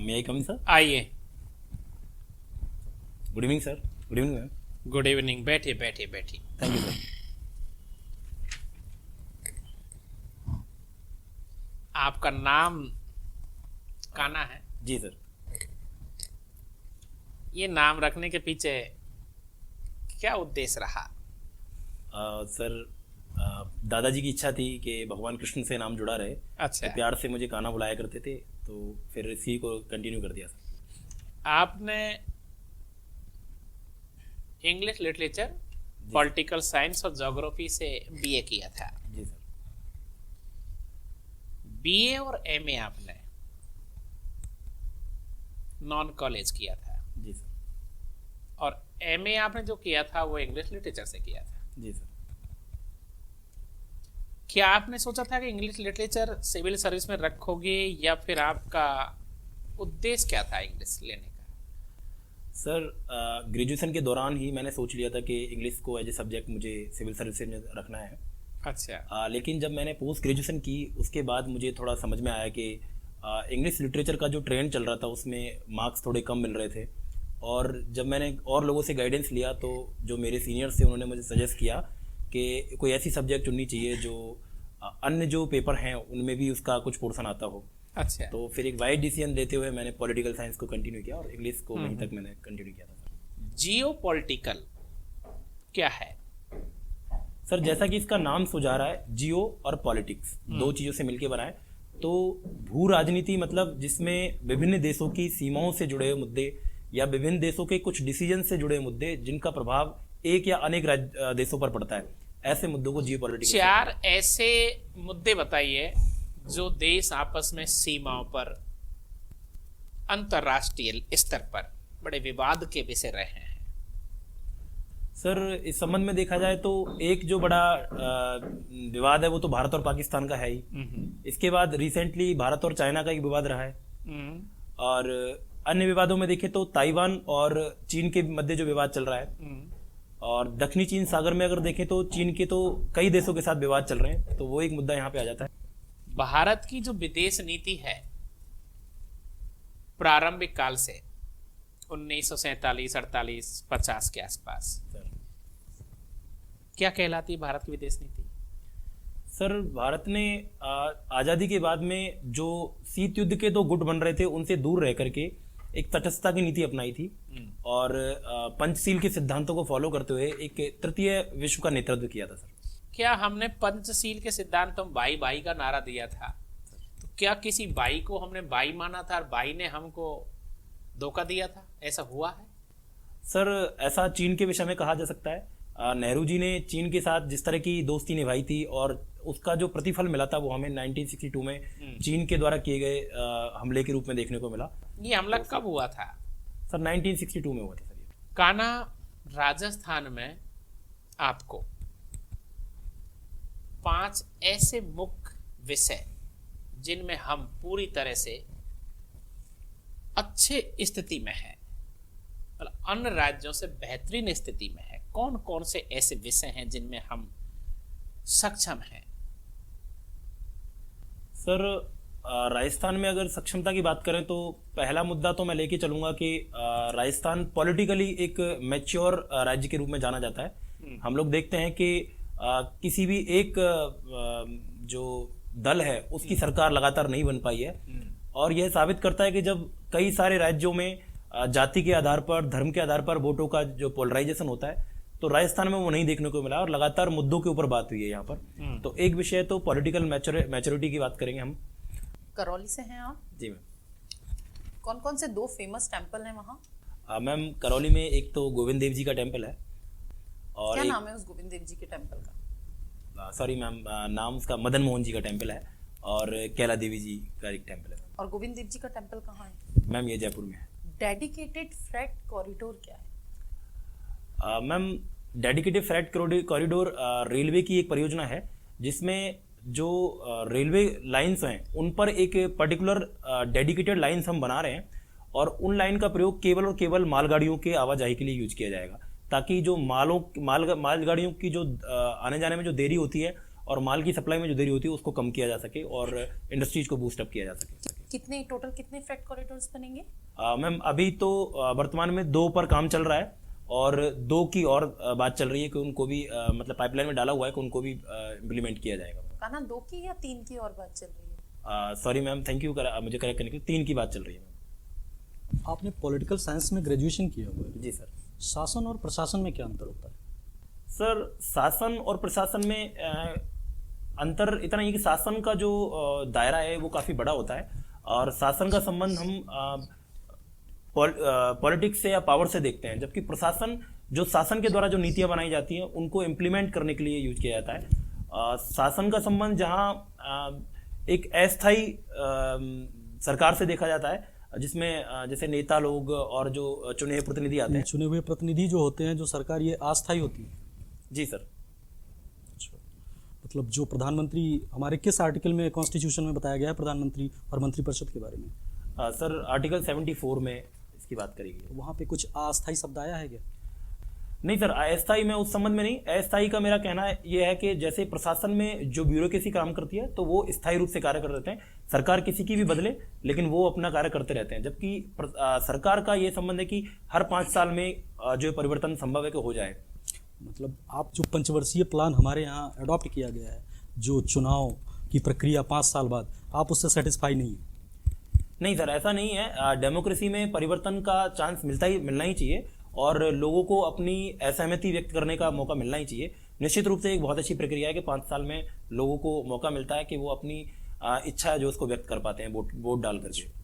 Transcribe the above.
मे आई कम sir? आइए। Good evening sir. Good evening ma'am. Good evening. बैठिए बैठिए बैठिए। Thank you sir. आपका नाम काना है। जी सर। ये नाम रखने के पीछे क्या उद्देश्य रहा? सर दादाजी की इच्छा थी कि भगवान कृष्ण से नाम जुड़ा रहे, अच्छा। तो प्यार से मुझे काना बुलाया करते थे, तो फिर इसी को कंटिन्यू कर दिया सर। आपने इंग्लिश लिटरेचर, जी पॉलिटिकल साइंस और ज्योग्राफी से बीए किया था। जी सर। बीए और एमए आपने नॉन कॉलेज किया था, जी सर। और एमए आपने जो किया था वो इंग्लिश लिटरेचर से किया था। जी सर। क्या आपने सोचा था कि इंग्लिश लिटरेचर सिविल सर्विस में रखोगे, या फिर आपका उद्देश्य क्या था इंग्लिश लेने का? सर ग्रेजुएशन के दौरान ही मैंने सोच लिया था कि इंग्लिश को एज ए सब्जेक्ट मुझे सिविल सर्विस में रखना है। अच्छा। लेकिन जब मैंने पोस्ट ग्रेजुएशन की उसके बाद मुझे थोड़ा समझ में आया कि इंग्लिश लिटरेचर का जो ट्रेंड चल रहा था उसमें मार्क्स थोड़े कम मिल रहे थे, और जब मैंने और लोगों से गाइडेंस लिया तो जो मेरे सीनियर्स थे उन्होंने मुझे सजेस्ट किया कि कोई ऐसी सब्जेक्ट चुननी चाहिए जो अन्य जो पेपर हैं उनमें भी उसका कुछ पोर्शन आता हो। अच्छा। तो फिर एक वाइड डिसीजन लेते हुए मैंने पॉलिटिकल साइंस को कंटिन्यू किया और इंग्लिश को वहीं तक मैंने कंटिन्यू किया था सर। जियो पॉलिटिकल क्या है? सर जैसा कि इसका नाम सुझा रहा है, जियो और पॉलिटिक्स दो चीज़ों से मिलकर बना है। तो भू राजनीति मतलब जिसमें विभिन्न देशों की सीमाओं से जुड़े हुए मुद्दे या विभिन्न देशों के कुछ डिसीजन से जुड़े मुद्दे जिनका प्रभाव एक या अनेक देशों पर पड़ता है, ऐसे मुद्दों को जियो पॉलिटिक्स। 4 ऐसे मुद्दे बताइए जो देश आपस में सीमाओं पर, अंतरराष्ट्रीय स्तर पर बड़े विवाद के विषय रहे हैं। सर इस संबंध में देखा जाए तो एक जो बड़ा विवाद है वो तो भारत और पाकिस्तान का है ही। इसके बाद रिसेंटली भारत और चाइना का एक विवाद रहा है, और अन्य विवादों में देखें तो ताइवान और चीन के मध्य जो विवाद चल रहा है, और दक्षिणी चीन सागर में अगर देखें तो चीन के तो कई देशों के साथ विवाद चल रहे हैं, तो वो एक मुद्दा यहाँ पे आ जाता है। भारत की जो विदेश नीति है प्रारंभिक काल से 1947, 48, 50 के आसपास, क्या कहलाती है भारत की विदेश नीति? सर भारत ने आज़ादी के बाद में जो शीत युद्ध के दो गुट बन रहे थे उनसे दूर रह करके एक तटस्थता की नीति अपनाई थी, और पंचशील के सिद्धांतों को फॉलो करते हुए एक तृतीय विश्व का नेतृत्व किया था सर। क्या हमने पंचशील के सिद्धांतों में भाई भाई का नारा दिया था, तो क्या किसी भाई को हमने भाई माना था और भाई ने हमको धोखा दिया था? ऐसा हुआ है? सर ऐसा चीन के विषय में कहा जा सकता है। नेहरू जी ने चीन के साथ जिस तरह की दोस्ती निभाई थी और उसका जो प्रतिफल मिला था वो हमें 1962 में चीन के द्वारा किए गए हमले के रूप में देखने को मिला। ये हमला कब हुआ था? सर 1962 में हुआ था सर। कान्हा, राजस्थान में आपको 5 ऐसे मुख्य विषय जिनमें हम पूरी तरह से अच्छे स्थिति में हैं, मतलब अन्य राज्यों से बेहतरीन स्थिति में है, कौन कौन से ऐसे विषय हैं जिनमें हम सक्षम हैं? सर राजस्थान में अगर सक्षमता की बात करें तो पहला मुद्दा तो मैं लेके चलूंगा कि राजस्थान पॉलिटिकली एक मैच्योर राज्य के रूप में जाना जाता है। हम लोग देखते हैं कि किसी भी एक जो दल है उसकी सरकार लगातार नहीं बन पाई है, और यह साबित करता है कि जब कई सारे राज्यों में जाति के आधार पर, धर्म के आधार पर वोटों का जो पोलराइजेशन होता है, तो राजस्थान में वो नहीं देखने को मिला और लगातार मुद्दों के ऊपर बात हुई है यहाँ पर। तो एक विषय तो पॉलिटिकल मैच्योरिटी की बात करेंगे हम। करौली से हैं आप? जी मैम। कौन कौन से 2 फेमस टेम्पल हैं वहाँ? मैम करौली में एक तो गोविंद देव जी का टेम्पल है, और क्या नाम है उस गोविंद देव जी के टेम्पल का? सॉरी मैम, नाम उसका मदन मोहन जी का टेम्पल है, और कैला देवी जी का एक टेम्पल है। और गोविंद देव जी का टेम्पल कहाँ है? मैम ये जयपुर में है। डेडिकेटेड फ्रेट कॉरिडोर क्या है? Ma'am dedicated freight corridor railway की एक परियोजना है जिसमें जो रेलवे लाइंस हैं उन पर एक पर्टिकुलर डेडिकेटेड लाइंस हम बना रहे हैं, और उन लाइन का प्रयोग केवल और केवल मालगाड़ियों के आवाजाही के लिए यूज किया जाएगा, ताकि जो मालगाड़ियों की जो आने जाने में जो देरी होती है और माल की सप्लाई में जो देरी होती है उसको कम किया जा सके और इंडस्ट्रीज को बूस्ट अप किया जा सके। कितने टोटल कितने फ्रेट कॉरिडोर्स बनेंगे? मैम अभी तो वर्तमान में 2 पर काम चल रहा है और 2 की और बात चल रही है कि उनको भी मतलब पाइपलाइन में डाला हुआ है कि उनको भी इम्प्लीमेंट किया जाएगा। कहना 2 की या 3 की और बात चल रही है? सॉरी मैम, थैंक यू मुझे करेक्ट करने के लिए, 3 की बात चल रही है मैम। आपने पॉलिटिकल साइंस में ग्रेजुएशन किया हुआ है, जी सर। शासन और प्रशासन में क्या अंतर होता है? सर शासन और प्रशासन में अंतर इतना ही कि शासन का जो दायरा है वो काफ़ी बड़ा होता है और शासन का संबंध हम पॉलिटिक्स से या पावर से देखते हैं, जबकि प्रशासन जो शासन के द्वारा जो नीतियां बनाई जाती हैं उनको इम्प्लीमेंट करने के लिए यूज किया जाता है। शासन का संबंध जहां एक अस्थायी सरकार से देखा जाता है, जिसमें जैसे नेता लोग और जो चुने हुए प्रतिनिधि आते हैं। चुने हुए प्रतिनिधि जो होते हैं, जो सरकार, ये अस्थायी होती है। जी सर। अच्छा, मतलब जो प्रधानमंत्री, हमारे किस आर्टिकल में कॉन्स्टिट्यूशन में बताया गया है प्रधानमंत्री और मंत्रिपरिषद के बारे में? सर आर्टिकल 74 में इसकी बात करी गई है। वहाँ पे कुछ अस्थायी शब्द आया है क्या? नहीं सर, अस्थायी में उस संबंध में नहीं। अस्थायी का मेरा कहना यह है कि जैसे प्रशासन में जो ब्यूरोक्रेसी काम करती है तो वो स्थायी रूप से कार्य कर रहते हैं, सरकार किसी की भी बदले लेकिन वो अपना कार्य करते रहते हैं, जबकि सरकार का ये संबंध है कि हर 5 साल में जो परिवर्तन संभव है कि हो जाए। मतलब आप जो पंचवर्षीय प्लान हमारे यहाँ अडॉप्ट किया गया है, जो चुनाव की प्रक्रिया 5 साल बाद, आप उससे सेटिस्फाई नहीं है? नहीं सर, ऐसा नहीं है। डेमोक्रेसी में परिवर्तन का चांस मिलना ही चाहिए और लोगों को अपनी असहमति व्यक्त करने का मौका मिलना ही चाहिए। निश्चित रूप से एक बहुत अच्छी प्रक्रिया है कि 5 साल में लोगों को मौका मिलता है कि वो अपनी इच्छा है जो उसको व्यक्त कर पाते हैं वोट डाल करके।